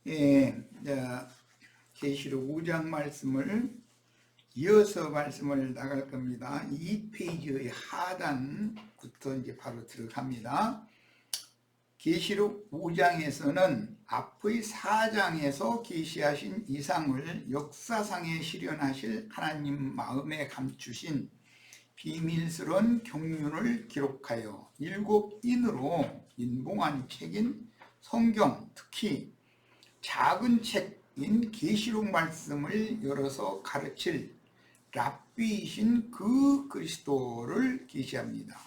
예, 계시록 5장 말씀을 이어서 말씀을 나갈 겁니다. 2페이지의 하단부터 이제 바로 들어갑니다. 계시록 5장에서는 앞의 4장에서 계시하신 이상을 역사상에 실현하실 하나님 마음에 감추신 비밀스러운 경륜을 기록하여 7인으로 인봉한 책인 성경, 특히 작은 책인 계시록 말씀을 열어서 가르칠 랍비이신 그 그리스도를 계시합니다.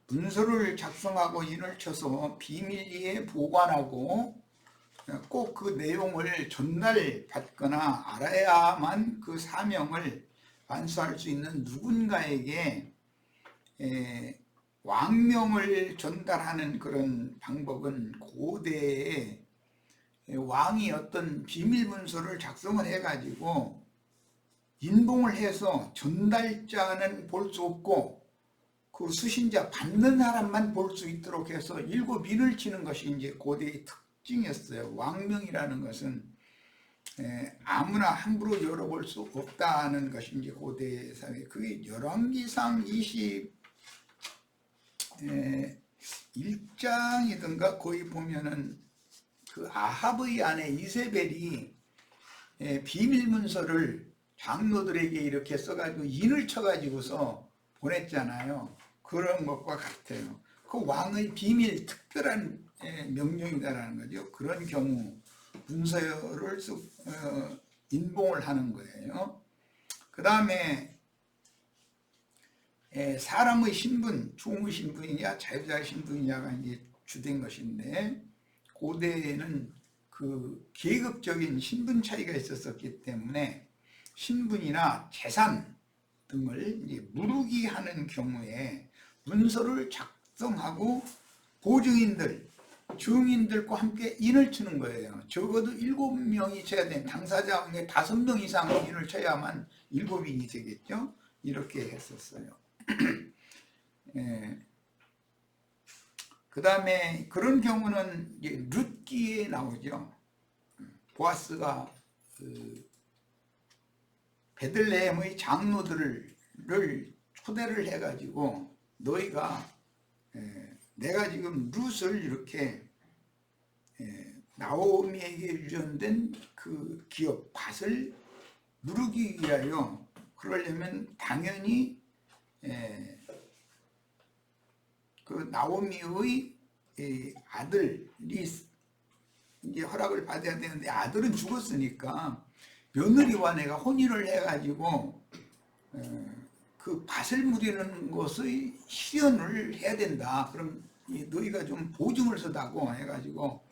문서를 작성하고 인을 쳐서 비밀리에 보관하고 꼭 그 내용을 전달받거나 알아야만 그 사명을 완수할 수 있는 누군가에게 왕명을 전달하는 그런 방법은 고대에 왕이 어떤 비밀 문서를 작성을 해가지고 인봉을 해서 전달자는 볼 수 없고 그 수신자 받는 사람만 볼 수 있도록 해서 7인을 치는 것이 이제 고대의 특징이었어요. 왕명이라는 것은 아무나 함부로 열어볼 수 없다는 것이 이제 고대 사회. 그게 열왕기상 21장이든가 거기 보면은 그 아합의 아내 이세벨이 비밀 문서를 장로들에게 이렇게 써가지고 인을 쳐가지고서 보냈잖아요. 그런 것과 같아요. 그 왕의 비밀 특별한 명령이다라는 거죠. 그런 경우 문서를 인봉을 하는 거예요. 그 다음에 사람의 신분, 종의 신분이냐 자유자의 신분이냐가 이제 주된 것인데, 고대에는 그 계급적인 신분 차이가 있었기 때문에 신분이나 재산 등을 이제 무르기 하는 경우에 문서를 작성하고 보증인들, 증인들과 함께 인을 치는 거예요. 적어도 7명이 쳐야 되는, 당사자 중에 5명 이상 인을 쳐야만 7인이 되겠죠. 이렇게 했었어요. 그 다음에 그런 경우는 이제 룻기에 나오죠. 보아스가 베들레헴의 장로들을 초대를 해가지고 너희가 내가 지금 룻을 이렇게 나오미에게 유전된 그 기업 밭을 누르기 위하여, 그러려면 당연히 그 나오미의 아들이 이제 허락을 받아야 되는데 아들은 죽었으니까 며느리와 내가 혼인을 해가지고 그 밭을 무리는 것의 실현을 해야 된다. 그럼 너희가 좀 보증을 서다고 해가지고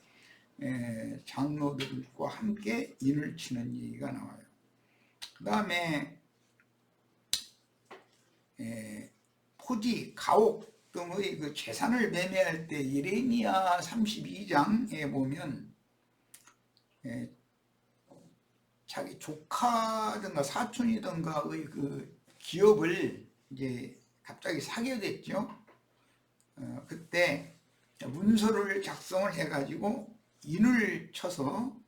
장로들과 함께 인을 치는 얘기가 나와요. 그 다음에 토지, 가옥 등의 그 재산을 매매할 때 예레미야 32장에 보면 자기 조카든가 사촌이든가의 그 기업을 이제 갑자기 사게 됐죠. 그때 문서를 작성을 해가지고 인을 쳐서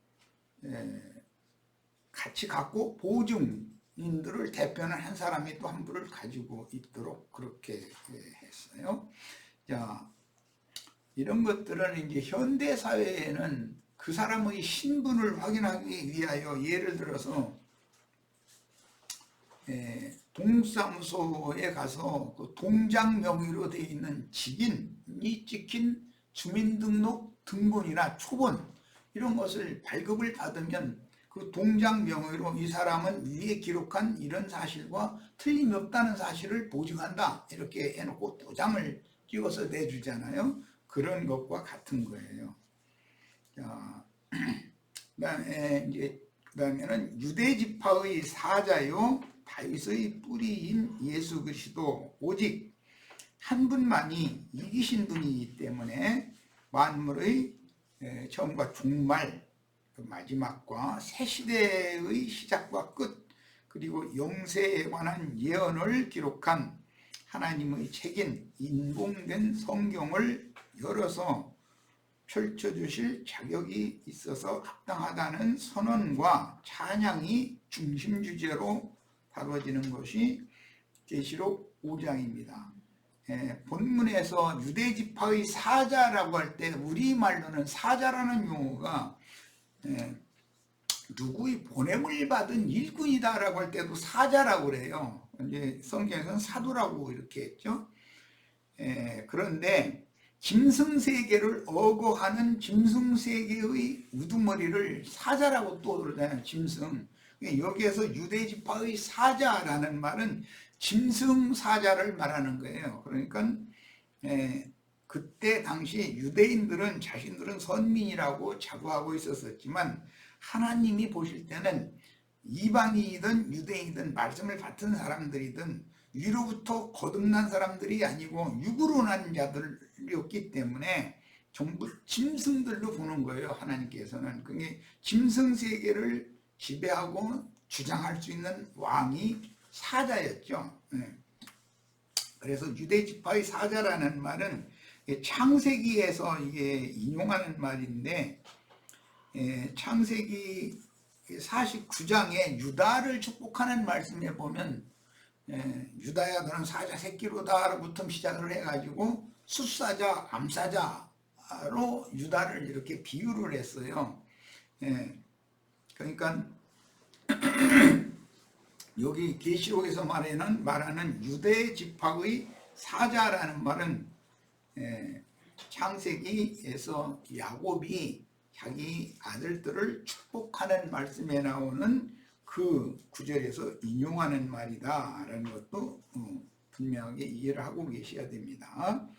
같이 갖고 보증인들을 대표하는 한 사람이 또 한 분을 가지고 있도록 그렇게 했어요. 자, 이런 것들은 이제 현대 사회에는 그 사람의 신분을 확인하기 위하여, 예를 들어서 동사무소에 가서 그 동장 명의로 되어 있는 직인이 찍힌 주민등록 등본이나 초본 이런 것을 발급을 받으면 그 동장 명의로 이 사람은 위에 기록한 이런 사실과 틀림이 없다는 사실을 보증한다 이렇게 해놓고 도장을 찍어서 내주잖아요. 그런 것과 같은 거예요. 자, 그다음에는 유대 지파의 사자요 다윗의 뿌리인 예수 그리스도, 오직 한 분만이 이기신 분이기 때문에 만물의 처음과 종말, 마지막과 새 시대의 시작과 끝, 그리고 영세에 관한 예언을 기록한 하나님의 책인 인봉된 성경을 열어서 펼쳐주실 자격이 있어서 합당하다는 선언과 찬양이 중심 주제로 다뤄지는 것이 계시록 5장입니다. 본문에서 유대지파의 사자라고 할 때 우리말로는 사자라는 용어가 누구의 보냄을 받은 일꾼이다라고 할 때도 사자라고 그래요. 이제 성경에서는 사도라고 이렇게 했죠. 그런데 짐승세계를 어거하는 짐승세계의 우두머리를 사자라고 또 그러잖아요. 짐승. 여기에서 유대지파의 사자라는 말은 짐승사자를 말하는 거예요. 그러니까 그때 당시 유대인들은 자신들은 선민이라고 자부하고 있었지만 하나님이 보실 때는 이방인이든 유대인이든 말씀을 받은 사람들이든 위로부터 거듭난 사람들이 아니고 육으로 난 자들이었기 때문에 전부 짐승들로 보는 거예요. 하나님께서는. 그게 짐승세계를 지배하고 주장할 수 있는 왕이 사자였죠. 그래서 유대지파의 사자라는 말은 창세기에서 이게 인용하는 말인데, 창세기 49장에 유다를 축복하는 말씀에 보면 유다야 너는 사자 새끼로다로부터 시작을 해가지고 숫사자 암사자로 유다를 이렇게 비유를 했어요. 그러니까 여기 계시록에서 말하는 유대 지파의 사자라는 말은 창세기에서 야곱이 자기 아들들을 축복하는 말씀에 나오는 그 구절에서 인용하는 말이다 라는 것도 분명하게 이해를 하고 계셔야 됩니다.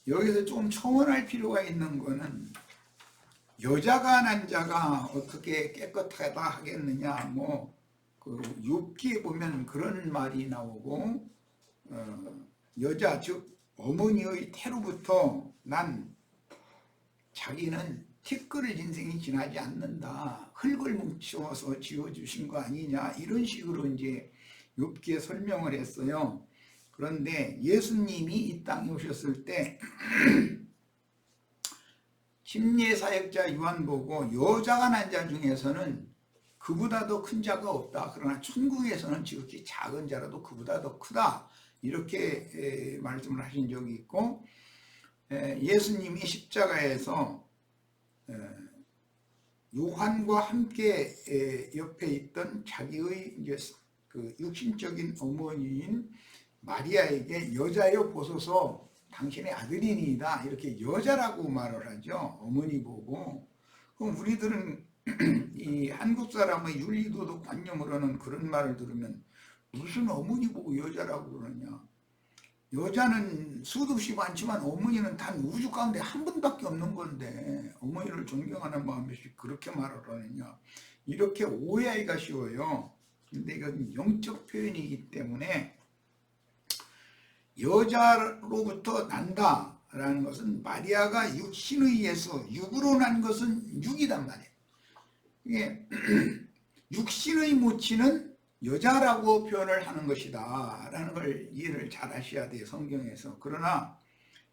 여기서 좀 첨언할 필요가 있는 거는 여자가 난 자가 어떻게 깨끗하다 하겠느냐, 그 욥기에 보면 그런 말이 나오고, 여자 즉 어머니의 태로부터 난 자기는 티끌을 인생이 지나지 않는다, 흙을 뭉쳐서 지어주신 거 아니냐, 이런 식으로 이제 욥기에 설명을 했어요. 그런데 예수님이 이 땅에 오셨을 때 침례사역자 요한 보고 여자가 난 자 중에서는 그보다 더 큰 자가 없다. 그러나 천국에서는 지극히 작은 자라도 그보다 더 크다. 이렇게 말씀을 하신 적이 있고, 예수님이 십자가에서 요한과 함께 옆에 있던 자기의 이제 그 육신적인 어머니인 마리아에게 여자여 보소서 당신의 아들이니이다, 이렇게 여자라고 말을 하죠. 어머니 보고. 그럼 우리들은 이 한국 사람의 윤리도덕 관념으로는 그런 말을 들으면 무슨 어머니 보고 여자라고 그러냐, 여자는 수도 없이 많지만 어머니는 단 우주 가운데 한 분밖에 없는 건데 어머니를 존경하는 마음에서 그렇게 말을 하느냐, 이렇게 오해하기가 쉬워요. 근데 이건 영적 표현이기 때문에 여자로부터 난다라는 것은 마리아가 육신의 예수, 육으로 난 것은 육이단 말이에요. 이게 육신의 모친은 여자라고 표현을 하는 것이다 라는 걸 이해를 잘 하셔야 돼요, 성경에서. 그러나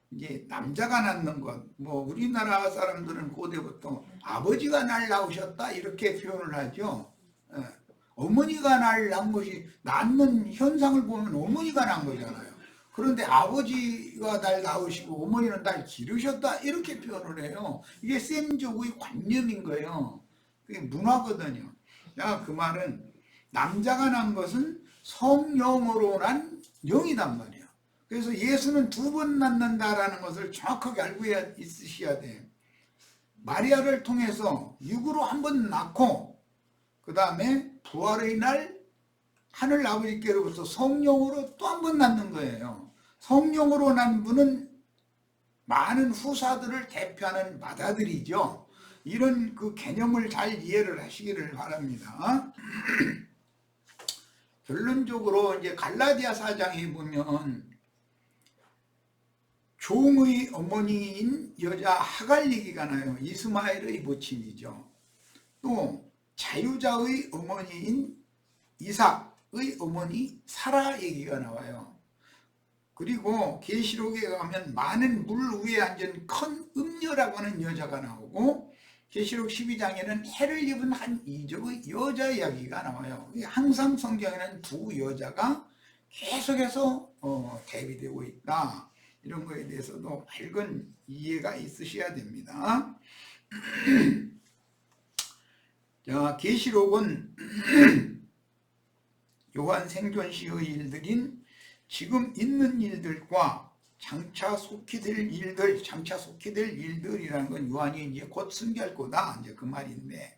이제 남자가 낳는 것, 우리나라 사람들은 고대부터 아버지가 날 낳으셨다 이렇게 표현을 하죠. 어머니가 날 낳은 것이, 낳는 현상을 보면 어머니가 낳은 거잖아요. 그런데 아버지가 날 낳으시고 어머니는 날 기르셨다 이렇게 표현을 해요. 이게 셈족의 관념인 거예요. 그게 문화거든요. 그 말은 남자가 난 것은 성령으로 난 영이단 말이에요. 그래서 예수는 2번 낳는다라는 것을 정확하게 알고 있으셔야 돼요. 마리아를 통해서 육으로 1번 낳고 그 다음에 부활의 날 하늘 아버지께로부터 성령으로 또 1번 낳는 거예요. 성령으로 난 분은 많은 후사들을 대표하는 맏아들이죠. 이런 그 개념을 잘 이해를 하시기를 바랍니다. 결론적으로 이제 갈라디아 4장에 보면 종의 어머니인 여자 하갈 얘기가 나요. 이스마엘의 모친이죠. 또 자유자의 어머니인 이삭의 어머니 사라 얘기가 나와요. 그리고 계시록에 가면 많은 물 위에 앉은 큰 음녀라고 하는 여자가 나오고, 계시록 12장에는 해를 입은 한 이적의 여자 이야기가 나와요. 항상 성경에는 두 여자가 계속해서 대비되고 있다. 이런 거에 대해서도 밝은 이해가 있으셔야 됩니다. 자, 계시록은 요한 생존시의 일들인 지금 있는 일들과 장차 속히 될 일들이라는 건 요한이 이제 곧 승계할 거다, 이제 그 말인데,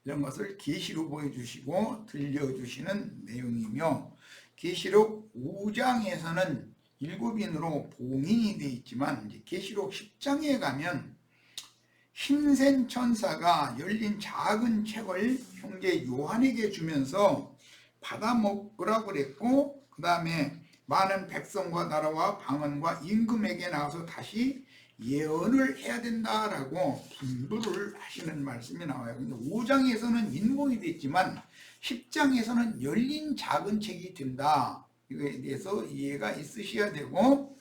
이런 것을 계시로 보여주시고 들려주시는 내용이며, 계시록 5장에서는 7인으로 봉인이 되어 있지만, 이제 계시록 10장에 가면 힘센 천사가 열린 작은 책을 형제 요한에게 주면서 받아먹으라고 그랬고, 그 다음에 많은 백성과 나라와 방언과 임금에게 나와서 다시 예언을 해야 된다라고 분부를 하시는 말씀이 나와요. 근데 5장에서는 인봉이 됐지만 10장에서는 열린 작은 책이 된다. 이거에 대해서 이해가 있으셔야 되고,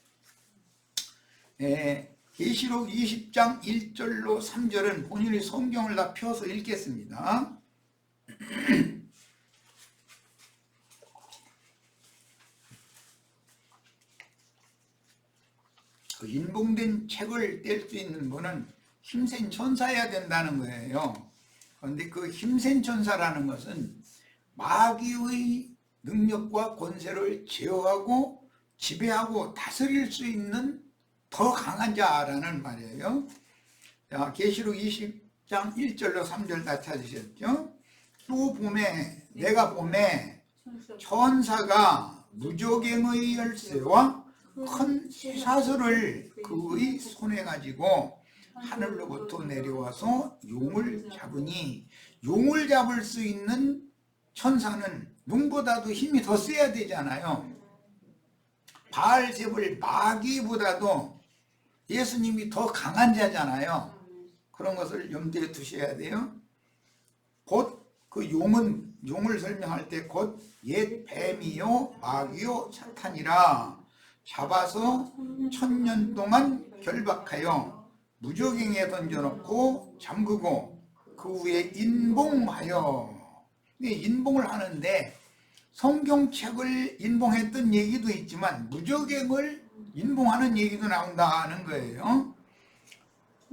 계시록 20장 1절로 3절은 본인이 성경을 다 펴서 읽겠습니다. 그 인봉된 책을 뗄 수 있는 분은 힘센 천사여야 된다는 거예요. 그런데 그 힘센 천사라는 것은 마귀의 능력과 권세를 제어하고 지배하고 다스릴 수 있는 더 강한 자라는 말이에요. 자, 계시록 20장 1절로 3절 다 찾으셨죠? 또 봄에 내가 봄에 천사가 무저갱의 열쇠와 큰 쇠사슬을 그의 손에 가지고 하늘로부터 내려와서 용을 잡으니, 용을 잡을 수 있는 천사는 용보다도 힘이 더 세야 되잖아요. 바알세불 마귀보다도 예수님이 더 강한 자잖아요. 그런 것을 염두에 두셔야 돼요. 곧 그 용을 설명할 때 곧 옛 뱀이요 마귀요 사탄이라 잡아서 1000년 동안 결박하여 무저갱에 던져놓고 잠그고 그 후에 인봉하여. 인봉을 하는데 성경책을 인봉했던 얘기도 있지만 무저갱을 인봉하는 얘기도 나온다는 거예요.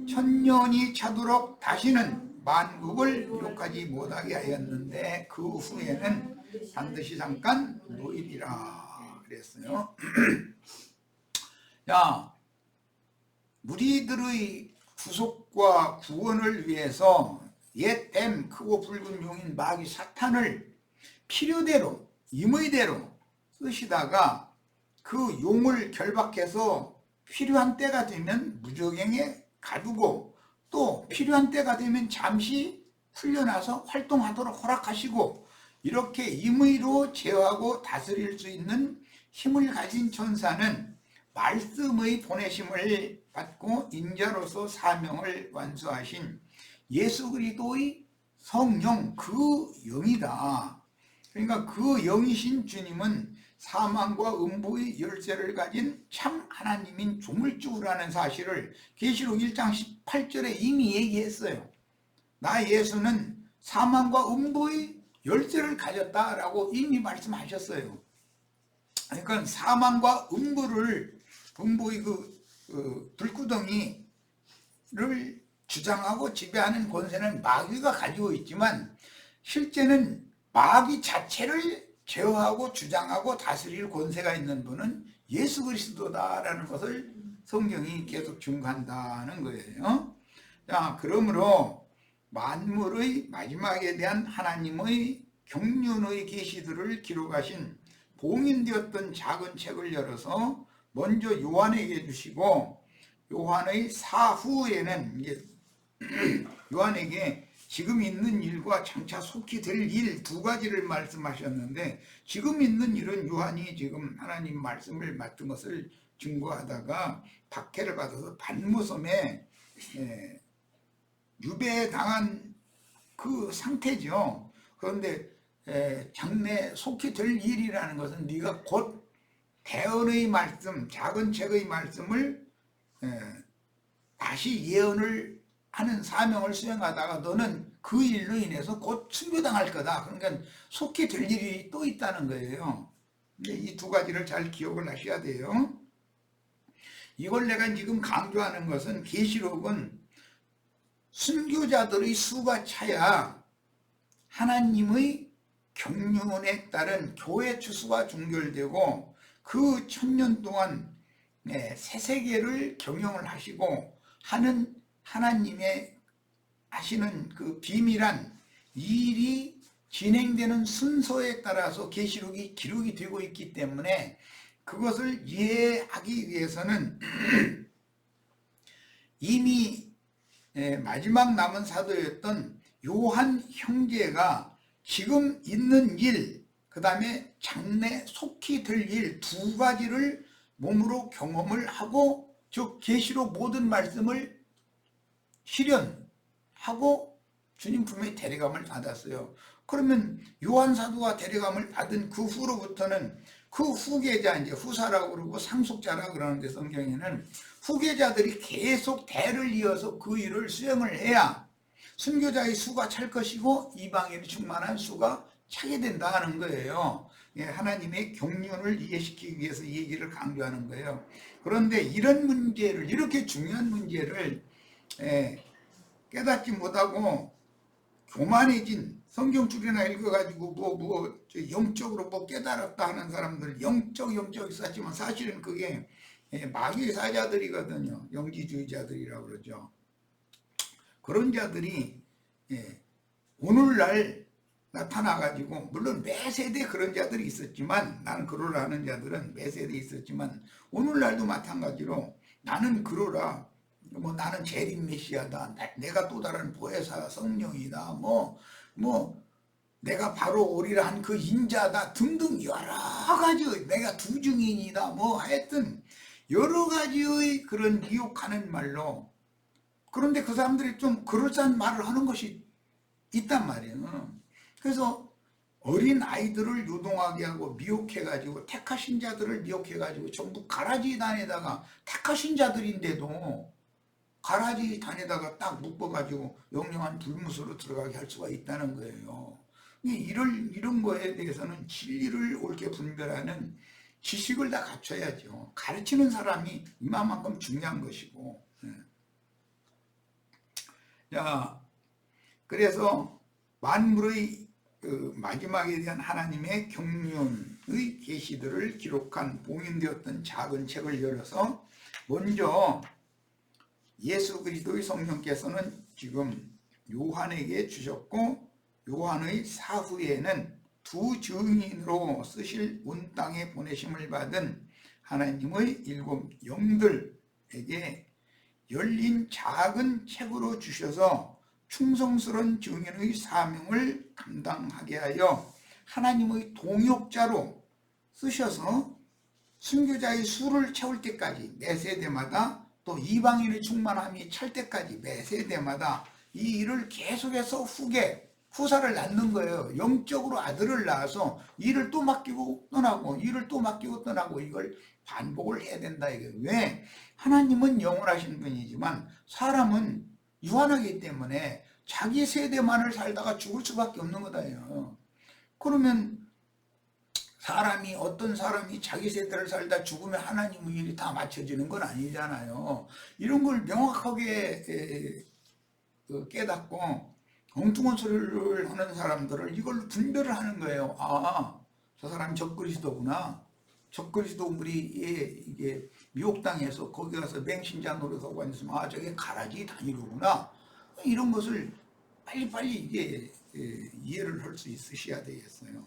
1000년이 차도록 다시는 만국을 유혹하지 못하게 하였는데 그 후에는 반드시 잠깐 노일이라 그랬어요. 자, 우리들의 구속과 구원을 위해서 옛 뱀 크고 붉은 용인 마귀 사탄을 필요대로 임의대로 쓰시다가 그 용을 결박해서 필요한 때가 되면 무저갱에 가두고, 또 필요한 때가 되면 잠시 풀려나서 활동하도록 허락하시고, 이렇게 임의로 제어하고 다스릴 수 있는 힘을 가진 천사는 말씀의 보내심을 받고 인자로서 사명을 완수하신 예수 그리스도의 성령, 그 영이다. 그러니까 그 영이신 주님은 사망과 음부의 열쇠를 가진 참 하나님인 조물주라는 사실을 계시록 1장 18절에 이미 얘기했어요. 나 예수는 사망과 음부의 열쇠를 가졌다라고 이미 말씀하셨어요. 그러니까 사망과 음부의 불구덩이를 주장하고 지배하는 권세는 마귀가 가지고 있지만, 실제는 마귀 자체를 제어하고 주장하고 다스릴 권세가 있는 분은 예수 그리스도다라는 것을 성경이 계속 증거한다는 거예요. 자, 그러므로 만물의 마지막에 대한 하나님의 경륜의 계시들을 기록하신 봉인되었던 작은 책을 열어서 먼저 요한에게 주시고, 요한의 사후에는 이제 요한에게 지금 있는 일과 장차 속히 될 일 두 가지를 말씀하셨는데, 지금 있는 일은 요한이 지금 하나님 말씀을 맡은 것을 증거하다가 박해를 받아서 반모섬에 유배당한 그 상태죠. 그런데 장래 속히 될 일이라는 것은 네가 곧 대언의 말씀, 작은 책의 말씀을 다시 예언을 하는 사명을 수행하다가 너는 그 일로 인해서 곧 순교당할 거다. 그러니까 속히 될 일이 또 있다는 거예요. 이 두 가지를 잘 기억을 하셔야 돼요. 이걸 내가 지금 강조하는 것은 계시록은 순교자들의 수가 차야 하나님의 경륜에 따른 교회 추수가 종결되고 그 1000년 동안 새 세계를 경영을 하시고 하는 하나님의 하시는 그 비밀한 일이 진행되는 순서에 따라서 계시록이 기록이 되고 있기 때문에 그것을 이해하기 위해서는 이미 마지막 남은 사도였던 요한 형제가 지금 있는 일, 그 다음에 장래 속히 될 일 두 가지를 몸으로 경험을 하고, 즉 계시록 모든 말씀을 실현하고 주님 품에 데려감을 받았어요. 그러면 요한 사도가 데려감을 받은 그 후로부터는 그 후계자, 이제 후사라고 그러고 상속자라 그러는데 성경에는 후계자들이 계속 대를 이어서 그 일을 수행을 해야 순교자의 수가 찰 것이고 이방인이 충만한 수가 차게 된다 하는 거예요. 하나님의 경륜을 이해시키기 위해서 이 얘기를 강조하는 거예요. 그런데 이런 문제를, 이렇게 중요한 문제를 깨닫지 못하고 교만해진, 성경줄이나 읽어가지고 영적으로 깨달았다 하는 사람들, 영적 있었지만 사실은 그게 마귀의 사자들이거든요. 영지주의자들이라고 그러죠. 그런 자들이 오늘날 나타나가지고, 물론 매 세대 그런 자들이 있었지만, 나는 그러라 하는 자들은 매 세대 있었지만 오늘날도 마찬가지로 나는 그러라, 뭐 나는 재림 메시아다, 내가 또 다른 보혜사 성령이다, 뭐 내가 바로 오리라 한 그 인자다 등등 여러 가지, 내가 두증인이다, 뭐 하여튼 여러 가지의 그런 미혹하는 말로, 그런데 그 사람들이 좀 그럴싸한 말을 하는 것이 있단 말이에요. 그래서 어린 아이들을 요동하게 하고 미혹해가지고, 택하신 자들을 미혹해가지고 전부 가라지 단에다가, 택하신 자들인데도 가라지 단에다가 딱 묶어가지고 영영한 불못으로 들어가게 할 수가 있다는 거예요. 이런 거에 대해서는 진리를 옳게 분별하는 지식을 다 갖춰야죠. 가르치는 사람이 이만큼 중요한 것이고. 자, 그래서 만물의 그 마지막에 대한 하나님의 경륜의 계시들을 기록한 봉인되었던 작은 책을 열어서, 먼저 예수 그리스도의 성령께서는 지금 요한에게 주셨고, 요한의 사후에는 두 증인으로 쓰실 온 땅에 보내심을 받은 하나님의 7 영들에게 열린 작은 책으로 주셔서 충성스러운 증인의 사명을 감당하게 하여 하나님의 동역자로 쓰셔서 순교자의 수를 채울 때까지, 매 세대마다, 또 이방인의 충만함이 찰 때까지 매 세대마다 이 일을 계속해서 후사를 낳는 거예요. 영적으로 아들을 낳아서 일을 또 맡기고 떠나고, 일을 또 맡기고 떠나고, 이걸 반복을 해야 된다. 이게 왜? 하나님은 영원하신 분이지만 사람은 유한하기 때문에 자기 세대만을 살다가 죽을 수밖에 없는 거다요. 그러면 어떤 사람이 자기 세대를 살다 죽으면 하나님의 일이 다 맞춰지는 건 아니잖아요. 이런 걸 명확하게 깨닫고 엉뚱한 소리를 하는 사람들을 이걸로 분별을 하는 거예요. 아, 저 사람이 적그리스도구나. 적그리스도물이 이게 미혹당해서 거기 가서 맹신자 노릇하고 앉으면, 아, 저게 가라지 단위로구나. 이런 것을 빨리빨리 이게 이해를 할 수 있으셔야 되겠어요.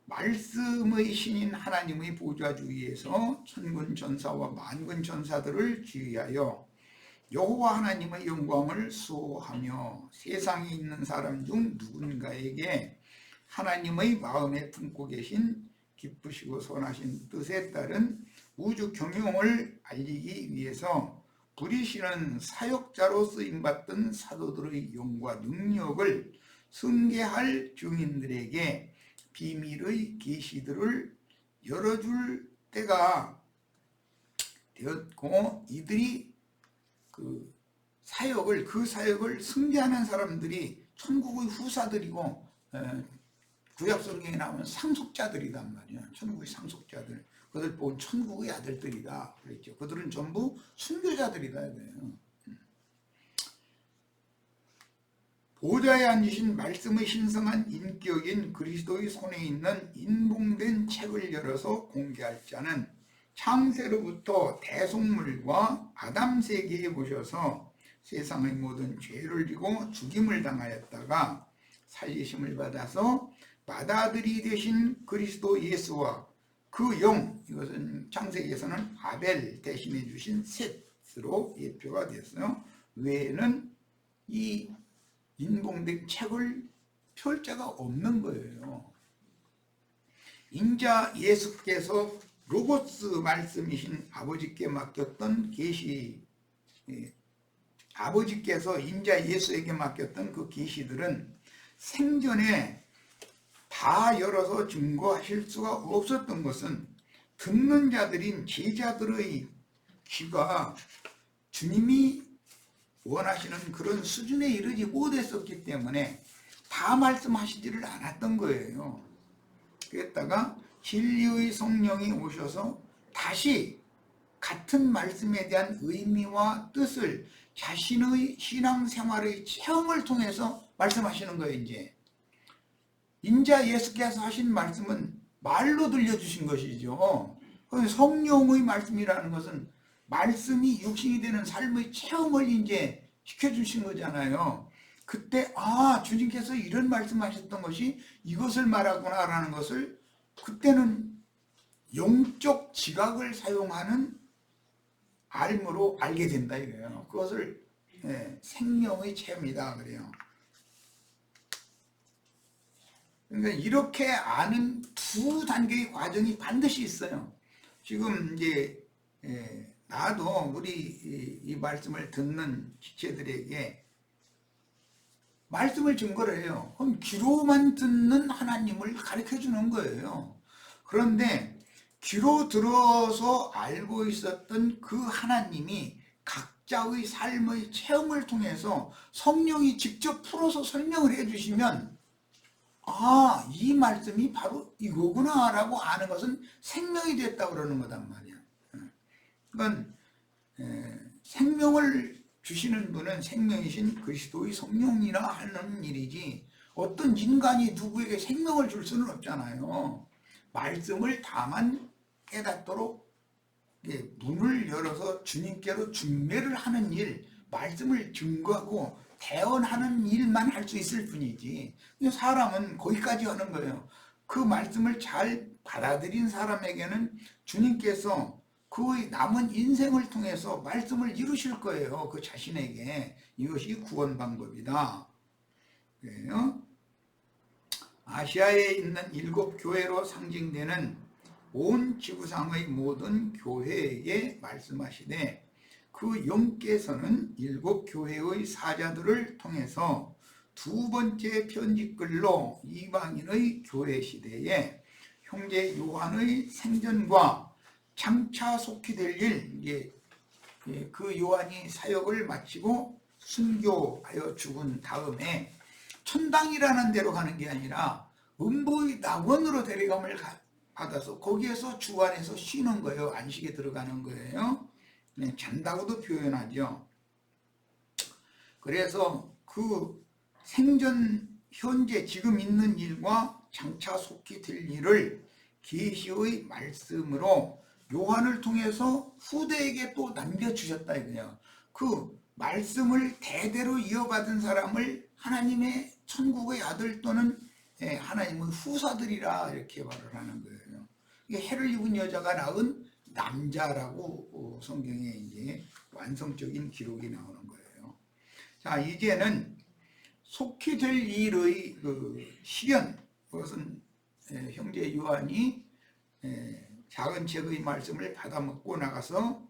말씀의 신인 하나님의 보좌 주위에서 천군 천사와 만군 천사들을 지휘하여 여호와 하나님의 영광을 수호하며 세상에 있는 사람 중 누군가에게 하나님의 마음에 품고 계신 기쁘시고 선하신 뜻에 따른 우주 경영을 알리기 위해서 부리시는 사역자로 쓰임받던 사도들의 영과 능력을 승계할 증인들에게 비밀의 계시들을 열어줄 때가 되었고, 이들이 그 사역을 승계하는 사람들이 천국의 후사들이고, 구약 성경에 나오는 상속자들이란 말이야. 천국의 상속자들. 그들 보면 천국의 아들들이다 그랬죠. 그들은 전부 순교자들이다 이거예요. 보좌에 앉으신 말씀의 신성한 인격인 그리스도의 손에 있는 인봉된 책을 열어서 공개할 자는 창세로부터 대속물과 아담 세계에 오셔서 세상의 모든 죄를 지고 죽임을 당하였다가 살리심을 받아서 맏아들이 되신 그리스도 예수와 그 영, 이것은 창세기에서는 아벨 대신해 주신 셋으로 예표가 됐어요. 외에는 이 인봉된 책을 펼 자가 없는 거예요. 인자 예수께서 로고스 말씀이신 아버지께 맡겼던 계시, 아버지께서 인자 예수에게 맡겼던 그 계시들은 생전에 다 열어서 증거하실 수가 없었던 것은 듣는 자들인 제자들의 귀가 주님이 원하시는 그런 수준에 이르지 못했었기 때문에 다 말씀하시지를 않았던 거예요. 그랬다가 진리의 성령이 오셔서 다시 같은 말씀에 대한 의미와 뜻을 자신의 신앙생활의 체험을 통해서 말씀하시는 거예요. 이제 인자 예수께서 하신 말씀은 말로 들려주신 것이죠. 성령의 말씀이라는 것은 말씀이 육신이 되는 삶의 체험을 이제 시켜주신 거잖아요. 그때 주님께서 이런 말씀하셨던 것이 이것을 말하구나 라는 것을 그때는 영적 지각을 사용하는 알므로 알게 된다 이거예요. 그것을 생명의 체험이다 그래요. 그러니까 이렇게 아는 두 단계의 과정이 반드시 있어요. 지금 이제 나도 우리 이 말씀을 듣는 지체들에게 말씀을 증거를 해요. 그럼 귀로만 듣는 하나님을 가르쳐 주는 거예요. 그런데 귀로 들어서 알고 있었던 그 하나님이 각자의 삶의 체험을 통해서 성령이 직접 풀어서 설명을 해 주시면 이 말씀이 바로 이거구나 라고 아는 것은 생명이 됐다고 그러는 거단 말이야. 그러니까 생명을 주시는 분은 생명이신 그리스도의 성령이라 하는 일이지 어떤 인간이 누구에게 생명을 줄 수는 없잖아요. 말씀을 다만 깨닫도록 문을 열어서 주님께로 중매를 하는 일, 말씀을 증거하고 대언하는 일만 할 수 있을 뿐이지 사람은 거기까지 하는 거예요. 그 말씀을 잘 받아들인 사람에게는 주님께서 그 남은 인생을 통해서 말씀을 이루실 거예요. 그 자신에게. 이것이 구원 방법이다. 그래요. 아시아에 있는 7교회로 상징되는 온 지구상의 모든 교회에게 말씀하시되 그 영께서는 7교회의 사자들을 통해서 두 번째 편지글로 이방인의 교회 시대에 형제 요한의 생전과 장차 속히 될 일, 그 요한이 사역을 마치고 순교하여 죽은 다음에 천당이라는 데로 가는 게 아니라 음부의 낙원으로 데려감을 받아서 거기에서 주 안에서 쉬는 거예요. 안식에 들어가는 거예요. 잔다고도 표현하죠. 그래서 그 생전 현재 지금 있는 일과 장차 속히 될 일을 계시의 말씀으로 요한을 통해서 후대에게 또 남겨주셨다 이거예요. 그 말씀을 대대로 이어받은 사람을 하나님의 천국의 아들 또는 하나님의 후사들이라 이렇게 말을 하는 거예요. 이게 해를 입은 여자가 낳은 남자라고 성경에 이제 완성적인 기록이 나오는 거예요. 자, 이제는 속히 될 일의 그 실현, 그것은 형제 요한이 작은 책의 말씀을 받아먹고 나가서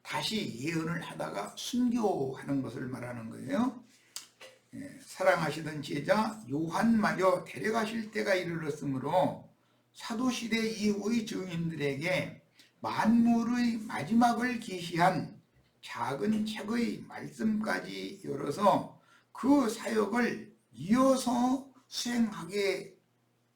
다시 예언을 하다가 순교하는 것을 말하는 거예요. 사랑하시던 제자 요한마저 데려가실 때가 이르렀으므로 사도시대 이후의 증인들에게 만물의 마지막을 계시한 작은 책의 말씀까지 열어서 그 사역을 이어서 수행하게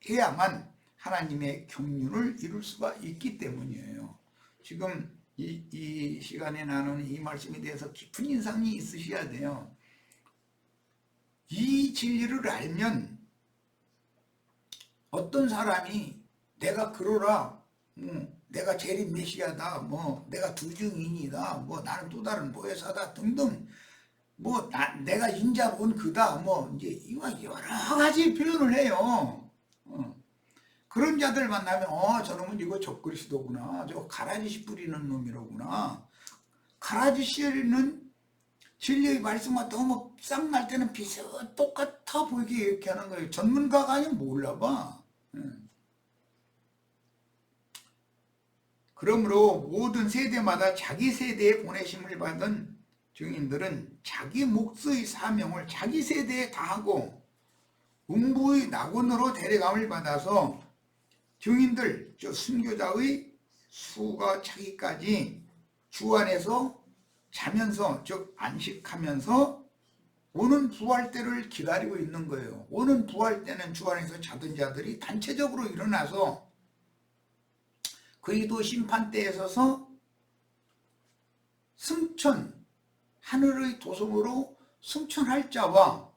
해야만 하나님의 경륜을 이룰 수가 있기 때문이에요. 지금 이 시간에 나누는 이 말씀에 대해서 깊은 인상이 있으셔야 돼요. 이 진리를 알면 어떤 사람이 내가 그러라, 내가 재림 메시아다, 내가 두증인이다, 나는 또 다른 보혜사다 등등, 내가 인자 본 그다, 이제 이거 여러 가지 표현을 해요. 그런 자들 만나면 저놈은 이거 적그리스도구나, 저 가라지씨 뿌리는 놈이로구나. 가라지씨는 진리의 말씀과 너무 쌍날 때는 똑같아 보이게 이렇게 하는 거예요. 전문가가 아니면 몰라봐. 그러므로 모든 세대마다 자기 세대에 보내심을 받은 증인들은 자기 몫의 사명을 자기 세대에 다하고 음부의 낙원으로 데려감을 받아서 증인들, 저 순교자의 수가 차기까지 주 안에서 자면서, 즉 안식하면서 오는 부활 때를 기다리고 있는 거예요. 오는 부활 때는 주 안에서 자던 자들이 단체적으로 일어나서 그리도 심판대에 서서 승천, 하늘의 도성으로 승천할 자와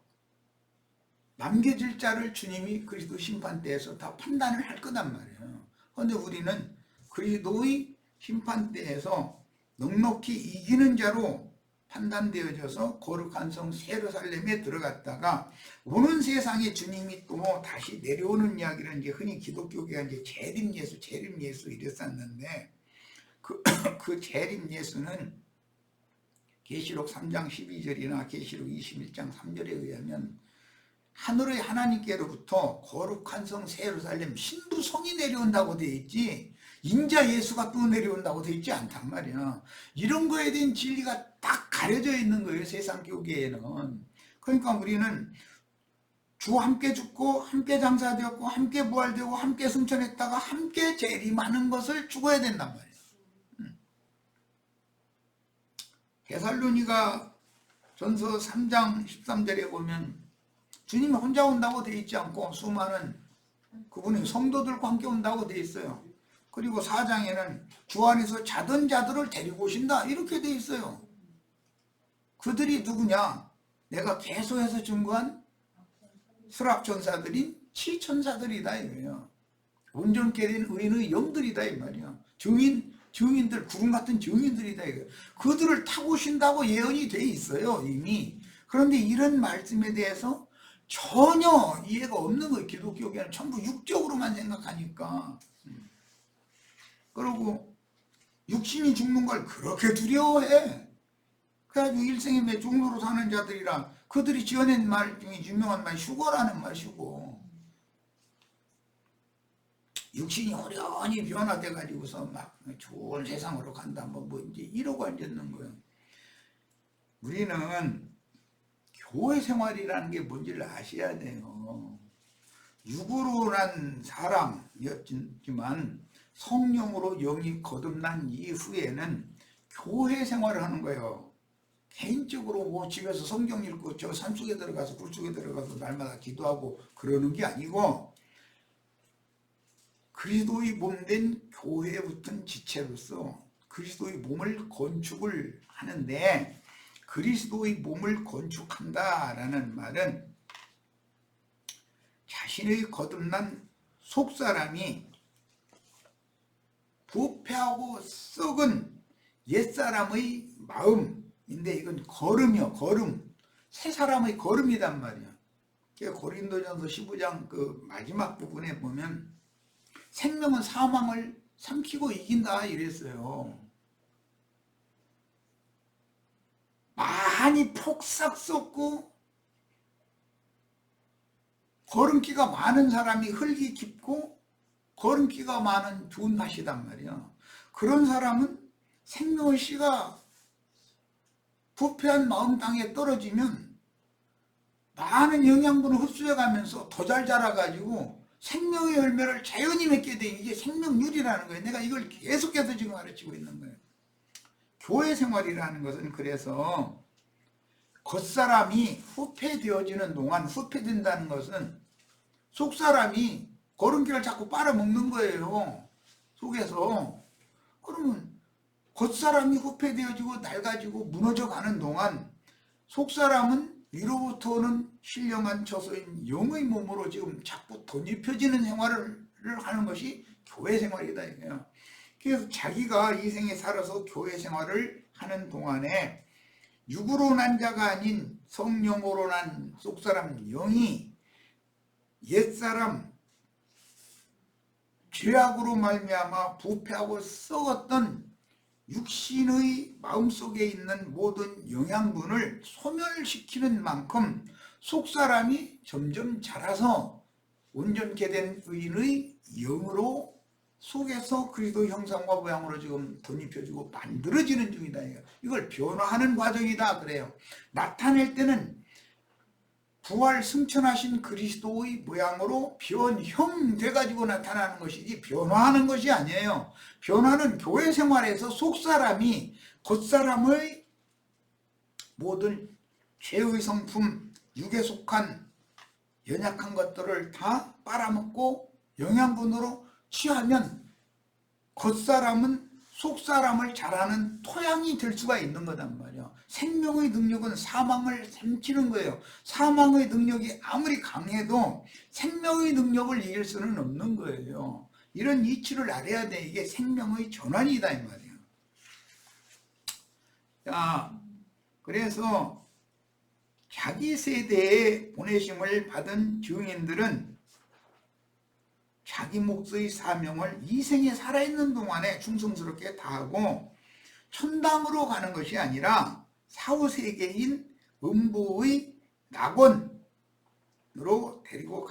남겨질 자를 주님이 그리스도 심판대에서 다 판단을 할 거단 말이에요. 그런데 우리는 그리스도의 심판대에서 넉넉히 이기는 자로 판단되어져서 거룩한 성 예루살렘에 들어갔다가 오는 세상에 주님이 또 다시 내려오는 이야기를 이제 흔히 기독교계가 이제 재림 예수 이랬었는데 그 재림 예수는 계시록 3장 12절이나 계시록 21장 3절에 의하면 하늘의 하나님께로부터 거룩한 성 예루살렘 신부성이 내려온다고 되어 있지 인자 예수가 또 내려온다고 되어 있지 않단 말이야. 이런 거에 대한 진리가 딱 가려져 있는 거예요, 세상 교계에는. 그러니까 우리는 주와 함께 죽고 함께 장사되었고 함께 부활되고 함께 승천했다가 함께 재림하는 것을 죽어야 된단 말이야. 데살로니가 전서 3장 13절에 보면 주님이 혼자 온다고 되어 있지 않고 수많은 그분이 성도들과 함께 온다고 되어 있어요. 그리고 4장에는 주 안에서 자던 자들을 데리고 오신다 이렇게 되어 있어요. 그들이 누구냐? 내가 계속해서 증거한 수락천사들인 치천사들이다 이거예요. 온전케 된 의인의 영들이다 이 말이야. 증인들, 구름 같은 증인들이다 이거예요. 그들을 타고 오신다고 예언이 돼 있어요 이미. 그런데 이런 말씀에 대해서 전혀 이해가 없는 거예요. 기독교계는 전부 육적으로만 생각하니까. 그리고 육신이 죽는 걸 그렇게 두려워해. 그래가지고 일생에 매중로로 사는 자들이라 그들이 지어낸 말 중에 유명한 말 휴거라는 말 휴거. 육신이 호련히 변화돼가지고서 막 좋은 세상으로 간다 이제 이러고 앉았는 거예요. 우리는 교회 생활이라는 게 뭔지를 아셔야 돼요. 육으로 난 사람이었지만 성령으로 영이 거듭난 이후에는 교회 생활을 하는 거예요. 개인적으로 집에서 성경 읽고 저 산속에 들어가서 굴속에 들어가서 날마다 기도하고 그러는 게 아니고 그리스도의 몸된 교회에 붙은 지체로서 그리스도의 몸을 건축을 하는데 그리스도의 몸을 건축한다라는 말은 자신의 거듭난 속사람이 부패하고 썩은 옛사람의 마음인데 이건 걸음이요. 걸음. 새 사람의 걸음이란 말이야. 고린도전서 15장 그 마지막 부분에 보면 생명은 사망을 삼키고 이긴다 이랬어요. 많이 폭삭 썩고 걸음기가 많은 사람이 흙이 깊고 걸음기가 많은 좋은 맛이단 말이야. 그런 사람은 생명의 씨가 부패한 마음 땅에 떨어지면 많은 영양분을 흡수해 가면서 더 잘 자라가지고 생명의 열매를 자연히 맺게 돼. 이게 생명률이라는 거예요. 내가 이걸 계속해서 지금 가르치고 있는 거예요. 교회 생활이라는 것은 그래서 겉사람이 후패되어지는 동안, 후패된다는 것은 속사람이 걸음길을 자꾸 빨아먹는 거예요. 속에서. 그러면 겉사람이 후패되어지고 낡아지고 무너져가는 동안 속사람은 위로부터 오는 신령한 처소인 영의 몸으로 지금 자꾸 덧입혀지는 생활을 하는 것이 교회 생활이다 이거예요. 그래서 자기가 이 생에 살아서 교회 생활을 하는 동안에 육으로 난 자가 아닌 성령으로 난 속사람 영이 옛사람 죄악으로 말미암아 부패하고 썩었던 육신의 마음속에 있는 모든 영양분을 소멸시키는 만큼 속사람이 점점 자라서 온전케 된 의인의 영으로 속에서 그리스도 형상과 모양으로 지금 덧입혀지고 만들어지는 중이다. 이걸 변화하는 과정이다 그래요. 나타낼 때는 부활 승천하신 그리스도의 모양으로 변형돼가지고 나타나는 것이지 변화하는 것이 아니에요. 변화는 교회 생활에서 속사람이 겉사람의 모든 죄의 성품, 육에 속한 연약한 것들을 다 빨아먹고 영양분으로 취하면 겉사람은 속사람을 자라는 토양이 될 수가 있는 거단 말이야. 생명의 능력은 사망을 삼키는 거예요. 사망의 능력이 아무리 강해도 생명의 능력을 이길 수는 없는 거예요. 이런 이치를 알아야 돼. 이게 생명의 전환이다 이 말이야. 자, 그래서 자기 세대에 보내심을 받은 증인들은 자기 몫의 사명을 이 생에 살아있는 동안에 충성스럽게 다하고 천당으로 가는 것이 아니라 사후세계인 음부의 낙원으로 데리고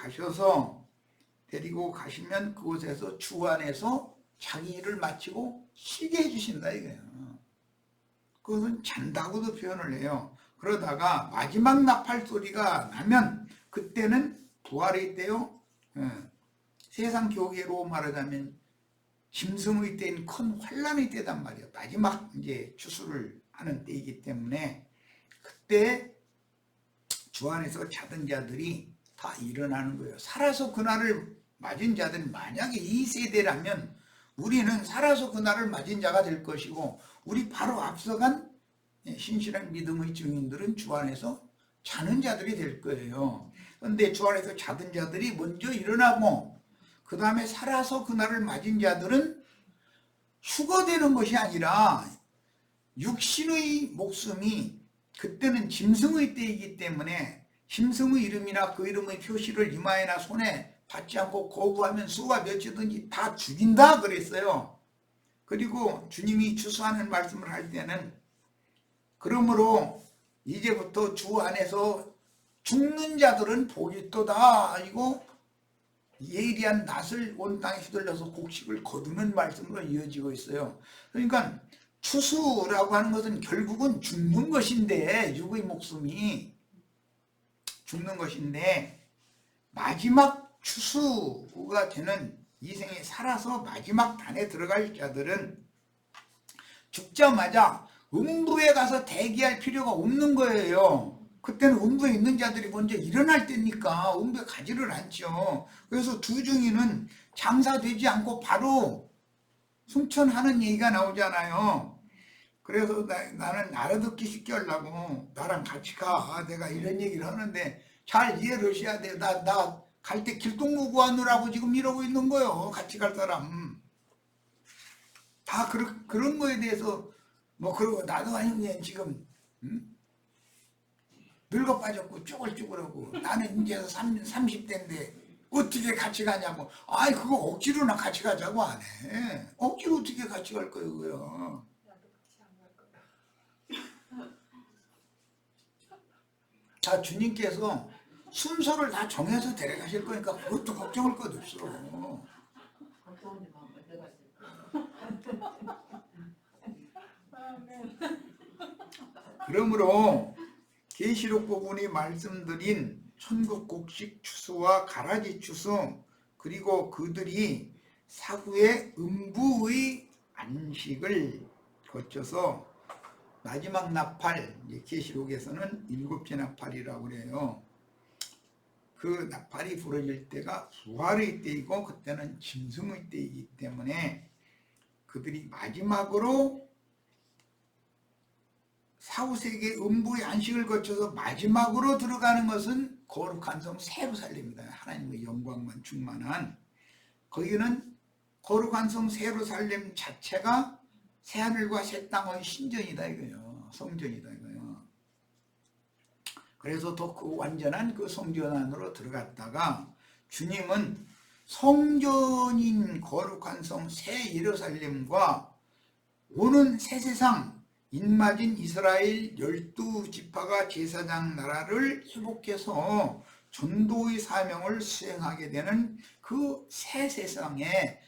가시면 그곳에서 주 안에서 자기 일을 마치고 쉬게 해주신다 이거예요. 그것은 잔다고도 표현을 해요. 그러다가 마지막 나팔 소리가 나면 그때는 부활의 때요. 세상 교계로 말하자면 짐승의 때인 큰 환란의 때단 말이에요. 마지막 이제 추수를 하는 때이기 때문에 그때 주 안에서 자던 자들이 다 일어나는 거예요. 살아서 그날을 맞은 자들은 만약에 이 세대라면 우리는 살아서 그날을 맞은 자가 될 것이고 우리 바로 앞서간 신실한 믿음의 증인들은 주 안에서 자는 자들이 될 거예요. 그런데 주 안에서 자던 자들이 먼저 일어나고 그 다음에 살아서 그날을 맞은 자들은 휴거되는 것이 아니라 육신의 목숨이 그때는 짐승의 때이기 때문에 짐승의 이름이나 그 이름의 표시를 이마에나 손에 받지 않고 거부하면 수가 몇이든지 다 죽인다 그랬어요. 그리고 주님이 추수하는 말씀을 할 때는 그러므로 이제부터 주 안에서 죽는 자들은 복이 있도다. 이거 예리한 낫을 온 땅에 휘둘러서 곡식을 거두는 말씀으로 이어지고 있어요. 그러니까 추수라고 하는 것은 결국은 죽는 것인데 육의 목숨이 죽는 것인데 마지막 추수가 되는 이 생에 살아서 마지막 단에 들어갈 자들은 죽자마자 음부에 가서 대기할 필요가 없는 거예요. 그때는 음부에 있는 자들이 먼저 일어날 때니까 음부에 가지를 않죠. 그래서 두 증인은 장사되지 않고 바로 승천하는 얘기가 나오잖아요. 그래서 나는 알아듣기 쉽게 하려고 나랑 같이 가. 내가 이런 얘기를 하는데 잘 이해를 하셔야 돼. 나 갈 때 길동무 구하느라고 지금 이러고 있는 거예요. 같이 갈 사람. 다 그런 거에 대해서 뭐 그러고 나도 아니면 지금 늙어 빠졌고 쭈글쭈글하고 나는 이제 30대인데 어떻게 같이 가냐고. 아이 그거 억지로나 같이 가자고 안 해. 억지로 어떻게 같이 갈 거예요 그거요. 자 주님께서 순서를 다 정해서 데려가실 거니까 그것도 걱정할 것 없어. 그러므로 계시록 부분이 말씀드린 천국 곡식 추수와 가라지 추수 그리고 그들이 사후에 음부의 안식을 거쳐서 마지막 나팔, 계시록에서는 7째 나팔이라고 그래요. 그 나팔이 부러질 때가 부활의 때이고 그때는 짐승의 때이기 때문에 그들이 마지막으로 사후세계 음부의 안식을 거쳐서 마지막으로 들어가는 것은 거룩한 성 예루살렘입니다. 하나님의 영광만 충만한, 거기는 거룩한 성 예루살렘 자체가 새하늘과 새 땅의 신전이다 이거요. 성전이다 이거요. 그래서 더 그 완전한 그 성전 안으로 들어갔다가 주님은 성전인 거룩한 성 새 예루살렘과 오는 새 세상 인맞은 이스라엘 12지파가 제사장 나라를 회복해서 전도의 사명을 수행하게 되는 그 새 세상에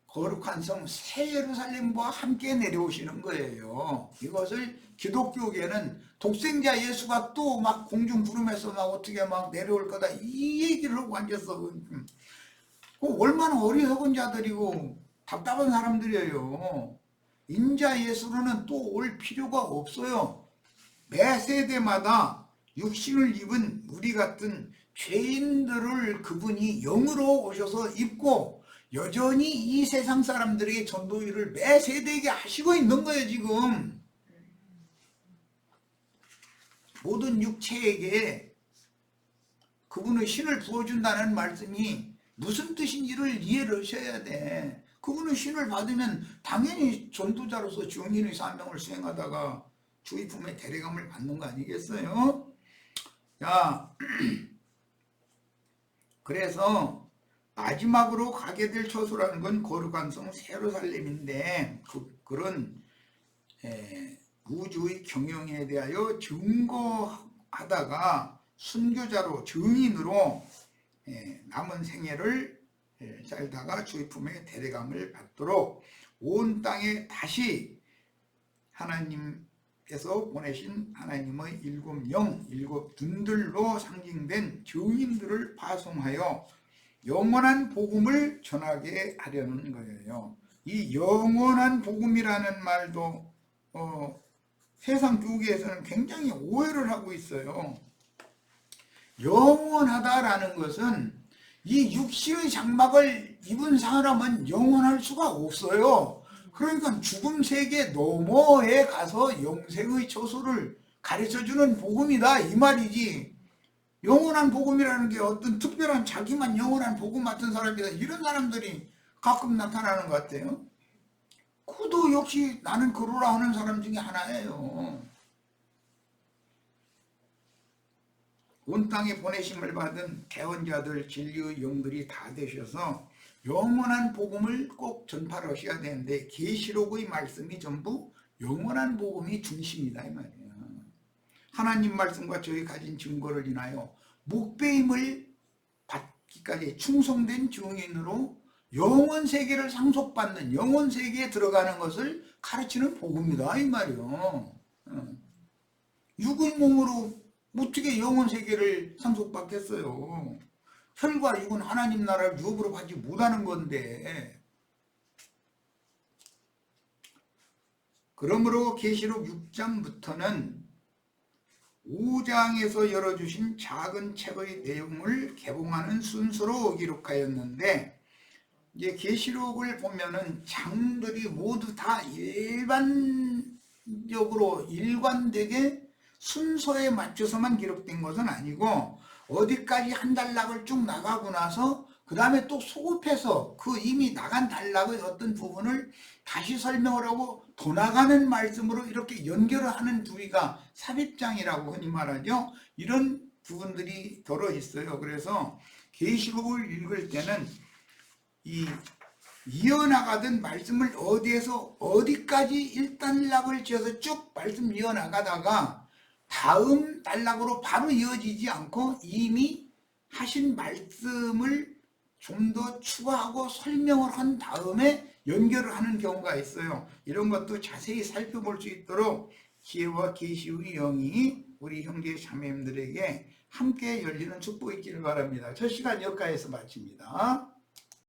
거룩한 성 새 예루살렘과 함께 내려오시는 거예요. 이것을 기독교계는 독생자 예수가 또 막 공중 구름에서 막 어떻게 막 내려올 거다 이 얘기를 하고 앉아서 얼마나 어리석은 자들이고 답답한 사람들이에요. 인자 예수로는 또 올 필요가 없어요. 매 세대마다 육신을 입은 우리 같은 죄인들을 그분이 영으로 오셔서 입고 여전히 이 세상 사람들에게 전도 일을 매 세대에게 하시고 있는 거예요. 지금 모든 육체에게 그분의 신을 부어준다는 말씀이 무슨 뜻인지를 이해를 하셔야 돼. 그분의 신을 받으면 당연히 전도자로서 증인의 사명을 수행하다가 주의 품에 대례감을 받는 거 아니겠어요? 자, 그래서 마지막으로 가게 될 처소라는 건 거룩한 성 예루살렘인데 그런 우주의 경영에 대하여 증거하다가 순교자로 증인으로 남은 생애를 살다가 주의 품에 대례감을 받도록 온 땅에 다시 하나님께서 보내신 하나님의 7영, 7분들로 상징된 증인들을 파송하여 영원한 복음을 전하게 하려는 거예요. 이 영원한 복음이라는 말도 세상 교계에서는 굉장히 오해를 하고 있어요. 영원하다라는 것은 이 육신의 장막을 입은 사람은 영원할 수가 없어요. 그러니까 죽음 세계 너머에 가서 영생의 처소를 가르쳐주는 복음이다 이 말이지. 영원한 복음이라는 게 어떤 특별한 자기만 영원한 복음 같은 사람이다 이런 사람들이 가끔 나타나는 것 같아요. 그도 역시 나는 그러라 하는 사람 중에 하나예요. 온 땅에 보내심을 받은 개헌자들 진리의 영들이 다 되셔서 영원한 복음을 꼭 전파하셔야 되는데 계시록의 말씀이 전부 영원한 복음이 중심이다 이 말이에요. 하나님 말씀과 저희 가진 증거를 인하여 목배임을 받기까지 충성된 증인으로 영원 세계를 상속받는 영원 세계에 들어가는 것을 가르치는 복음이다 이 말이에요. 육의 몸으로 어떻게 영원 세계를 상속받겠어요? 혈과 육은 하나님 나라를 유업으로 받지 못하는 건데. 그러므로 계시록 6장부터는 5장에서 열어주신 작은 책의 내용을 개봉하는 순서로 기록하였는데 이제 계시록을 보면은 장들이 모두 다 일반적으로 일관되게 순서에 맞춰서만 기록된 것은 아니고 어디까지 한 단락을 쭉 나가고 나서 그 다음에 또 소급해서 그 이미 나간 단락의 어떤 부분을 다시 설명을 하고 더 나가는 말씀으로 이렇게 연결을 하는 부위가 삽입장이라고 흔히 말하죠. 이런 부분들이 들어있어요. 그래서 계시록을 읽을 때는 이 이어나가던 말씀을 어디에서 어디까지 1단락을 지어서 쭉 말씀 이어나가다가 다음 단락으로 바로 이어지지 않고 이미 하신 말씀을 좀 더 추가하고 설명을 한 다음에 연결을 하는 경우가 있어요. 이런 것도 자세히 살펴볼 수 있도록 지혜와 계시의 영이 우리 형제 자매님들에게 함께 열리는 축복이 있기를 바랍니다. 첫 시간 여기까지서 마칩니다.